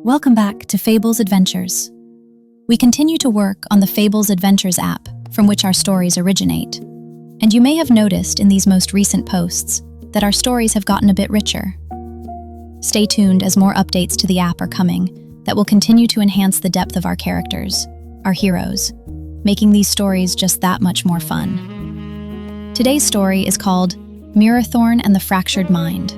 Welcome back to Fables Adventures. We continue to work on the Fables Adventures app from which our stories originate. And you may have noticed in these most recent posts that our stories have gotten a bit richer. Stay tuned as more updates to the app are coming that will continue to enhance the depth of our characters, our heroes, making these stories just that much more fun. Today's story is called Mirrorthorne and the Fractured Mind.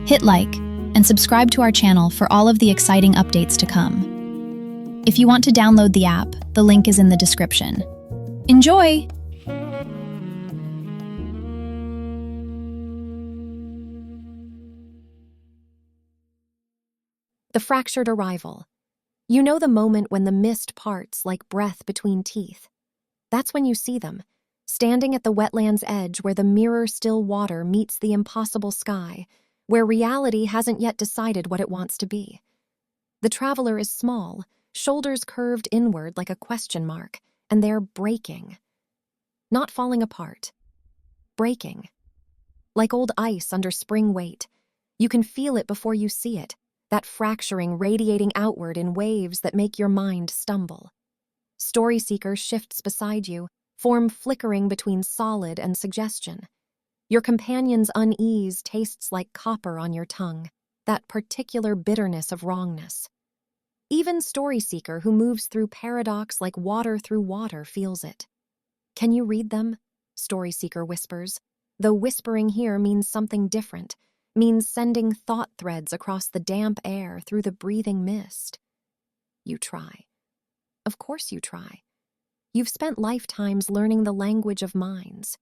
Hit like and subscribe to our channel for all of the exciting updates to come. If you want to download the app, the link is in the description. Enjoy! The fractured arrival. You know the moment when the mist parts like breath between teeth. That's when you see them, standing at the wetland's edge where the mirror-still water meets the impossible sky, where reality hasn't yet decided what it wants to be. The traveler is small, shoulders curved inward like a question mark, and they're breaking. Not falling apart. Breaking. Like old ice under spring weight. You can feel it before you see it, that fracturing radiating outward in waves that make your mind stumble. Story Seeker shifts beside you, form flickering between solid and suggestion. Your companion's unease tastes like copper on your tongue, that particular bitterness of wrongness. Even Story Seeker, who moves through paradox like water through water, feels it. Can you read them? Story Seeker whispers, though whispering here means something different, means sending thought threads across the damp air through the breathing mist. You try. Of course you try. You've spent lifetimes learning the language of minds.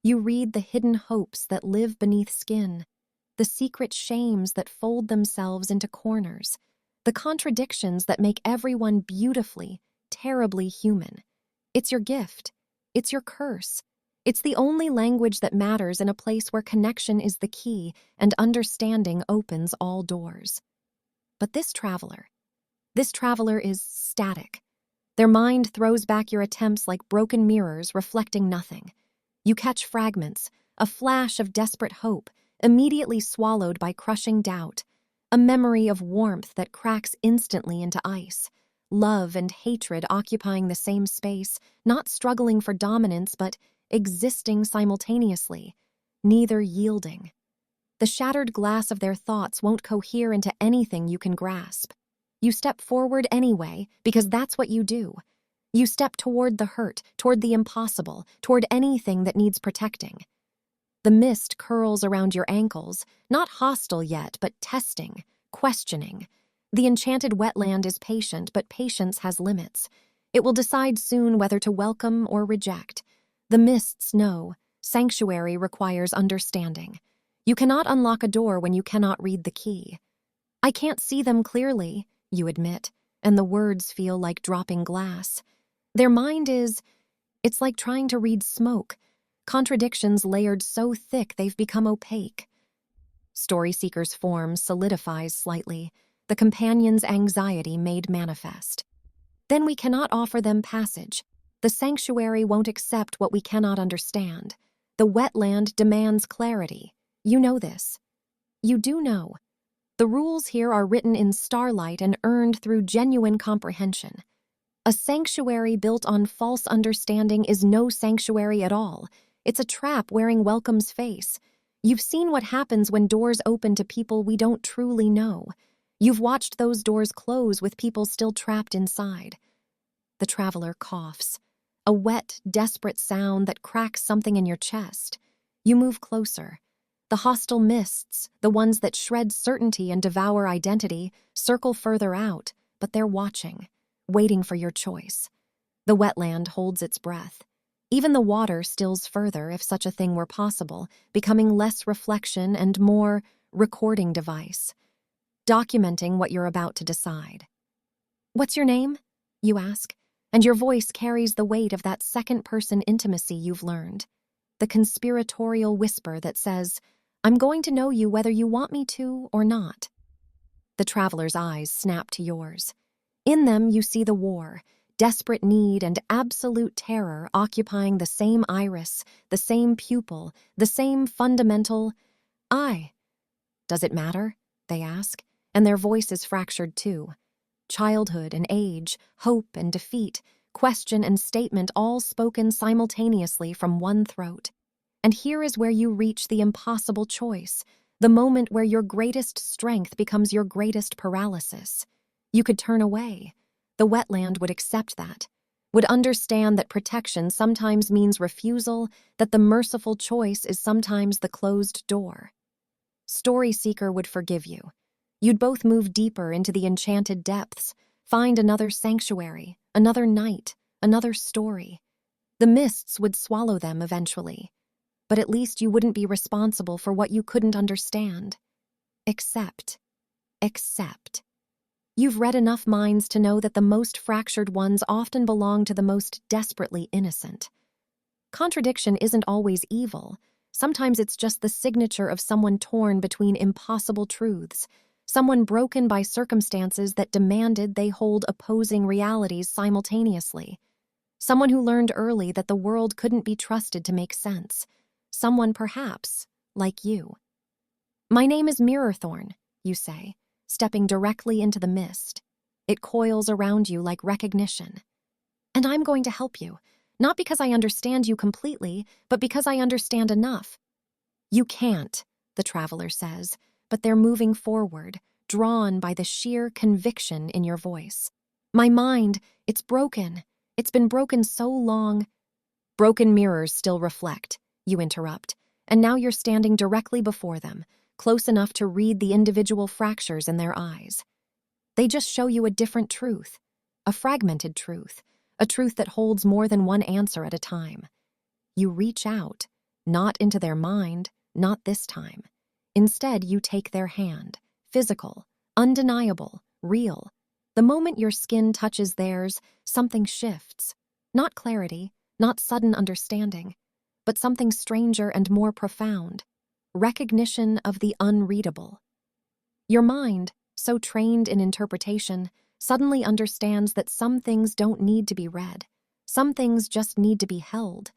You read the hidden hopes that live beneath skin, the secret shames that fold themselves into corners, the contradictions that make everyone beautifully, terribly human. It's your gift. It's your curse. It's the only language that matters in a place where connection is the key and understanding opens all doors. But this traveler is static. Their mind throws back your attempts like broken mirrors reflecting nothing. You catch fragments, a flash of desperate hope, immediately swallowed by crushing doubt, a memory of warmth that cracks instantly into ice, love and hatred occupying the same space, not struggling for dominance but existing simultaneously, neither yielding. The shattered glass of their thoughts won't cohere into anything you can grasp. You step forward anyway, because that's what you do. You step toward the hurt, toward the impossible, toward anything that needs protecting. The mist curls around your ankles, not hostile yet, but testing, questioning. The enchanted wetland is patient, but patience has limits. It will decide soon whether to welcome or reject. The mists know. Sanctuary requires understanding. You cannot unlock a door when you cannot read the key. I can't see them clearly, you admit, and the words feel like dropping glass. Their mind it's like trying to read smoke, contradictions layered so thick they've become opaque. Story Seeker's form solidifies slightly, the companion's anxiety made manifest. Then we cannot offer them passage. The sanctuary won't accept what we cannot understand. The wetland demands clarity. You know this. You do know. The rules here are written in starlight and earned through genuine comprehension. A sanctuary built on false understanding is no sanctuary at all. It's a trap wearing welcome's face. You've seen what happens when doors open to people we don't truly know. You've watched those doors close with people still trapped inside. The traveler coughs, a wet, desperate sound that cracks something in your chest. You move closer. The hostile mists, the ones that shred certainty and devour identity, circle further out, but they're watching, waiting for your choice. The wetland holds its breath. Even the water stills further if such a thing were possible, becoming less reflection and more recording device, documenting what you're about to decide. What's your name? You ask, and your voice carries the weight of that second-person intimacy you've learned. The conspiratorial whisper that says, I'm going to know you whether you want me to or not. The traveler's eyes snap to yours. In them you see the war, desperate need and absolute terror occupying the same iris, the same pupil, the same fundamental I. Does it matter? They ask, And their voice is fractured too. Childhood and age, hope and defeat, question and statement all spoken simultaneously from one throat. And here is where you reach the impossible choice, the moment where your greatest strength becomes your greatest paralysis. You could turn away. The wetland would accept that, would understand that protection sometimes means refusal, that the merciful choice is sometimes the closed door. Story Seeker would forgive you. You'd both move deeper into the enchanted depths, find another sanctuary, another night, another story. The mists would swallow them eventually, but at least you wouldn't be responsible for what you couldn't understand. Except. You've read enough minds to know that the most fractured ones often belong to the most desperately innocent. Contradiction isn't always evil. Sometimes it's just the signature of someone torn between impossible truths, someone broken by circumstances that demanded they hold opposing realities simultaneously. Someone who learned early that the world couldn't be trusted to make sense. Someone, perhaps, like you. My name is Mirrorthorne, you say, stepping directly into the mist. It coils around you like recognition. And I'm going to help you, not because I understand you completely, but because I understand enough. You can't, the traveler says, but they're moving forward, drawn by the sheer conviction in your voice. My mind, it's broken. It's been broken so long. Broken mirrors still reflect, you interrupt, and now you're standing directly before them, close enough to read the individual fractures in their eyes. They just show you a different truth, a fragmented truth, a truth that holds more than one answer at a time. You reach out, not into their mind, not this time. Instead, you take their hand, physical, undeniable, real. The moment your skin touches theirs, something shifts. Not clarity, not sudden understanding, but something stranger and more profound. Recognition of the unreadable. Your mind, so trained in interpretation, suddenly understands that some things don't need to be read. Some things just need to be held.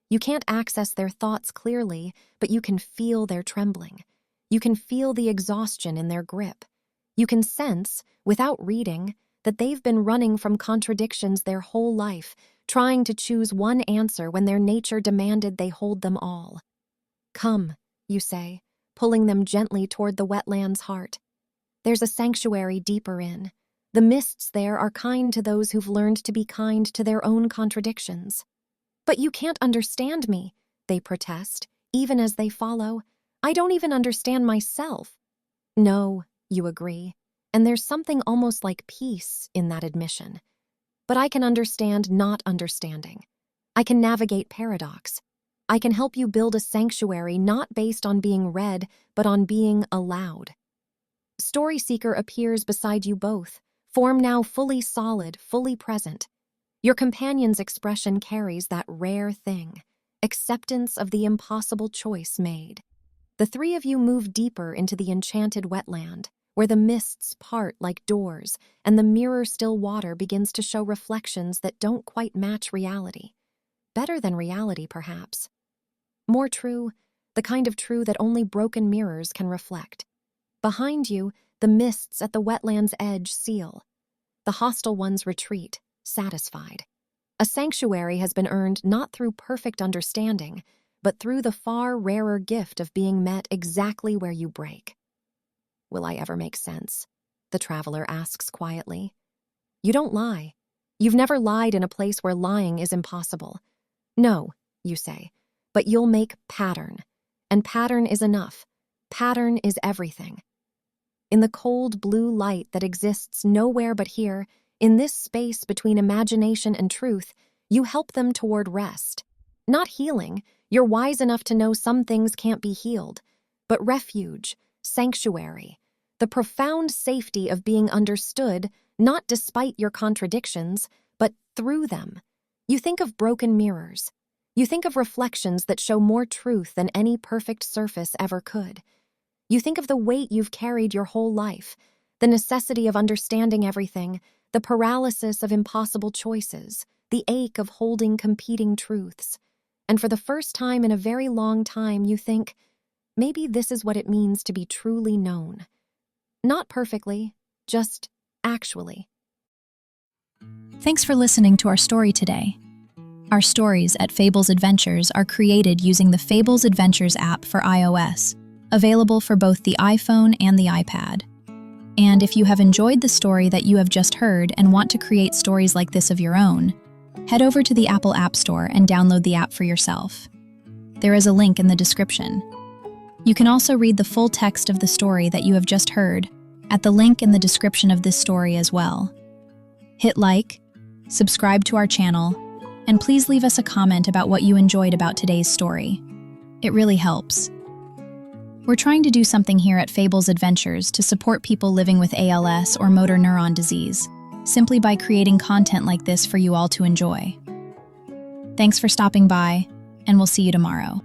You can't access their thoughts clearly, but you can feel their trembling. You can feel the exhaustion in their grip. You can sense, without reading, that they've been running from contradictions their whole life, trying to choose one answer when their nature demanded they hold them all. Come, you say, pulling them gently toward the wetland's heart. There's a sanctuary deeper in. The mists there are kind to those who've learned to be kind to their own contradictions. But you can't understand me, they protest, even as they follow. I don't even understand myself. No, you agree, and there's something almost like peace in that admission. But I can understand not understanding. I can navigate paradox. I can help you build a sanctuary not based on being read, but on being allowed. Story Seeker appears beside you both, form now fully solid, fully present. Your companion's expression carries that rare thing, acceptance of the impossible choice made. The three of you move deeper into the enchanted wetland, where the mists part like doors and the mirror-still water begins to show reflections that don't quite match reality. Better than reality, perhaps. More true, the kind of true that only broken mirrors can reflect. Behind you, the mists at the wetland's edge seal. The hostile ones retreat, satisfied. A sanctuary has been earned not through perfect understanding, but through the far rarer gift of being met exactly where you break. Will I ever make sense? The traveler asks quietly. You don't lie. You've never lied in a place where lying is impossible. No, you say, but you'll make pattern. And pattern is enough. Pattern is everything. In the cold blue light that exists nowhere but here, in this space between imagination and truth, you help them toward rest. Not healing. You're wise enough to know some things can't be healed, but refuge, sanctuary, the profound safety of being understood, not despite your contradictions, but through them. You think of broken mirrors. You think of reflections that show more truth than any perfect surface ever could. You think of the weight you've carried your whole life, the necessity of understanding everything, the paralysis of impossible choices, the ache of holding competing truths. And for the first time in a very long time, you think, maybe this is what it means to be truly known. Not perfectly, just actually. Thanks for listening to our story today. Our stories at Fables Adventures are created using the Fables Adventures app for iOS, available for both the iPhone and the iPad. And if you have enjoyed the story that you have just heard and want to create stories like this of your own, head over to the Apple App Store and download the app for yourself. There is a link in the description. You can also read the full text of the story that you have just heard at the link in the description of this story as well. Hit like, subscribe to our channel, and please leave us a comment about what you enjoyed about today's story. It really helps. We're trying to do something here at Fables Adventures to support people living with ALS or motor neuron disease, simply by creating content like this for you all to enjoy. Thanks for stopping by, and we'll see you tomorrow.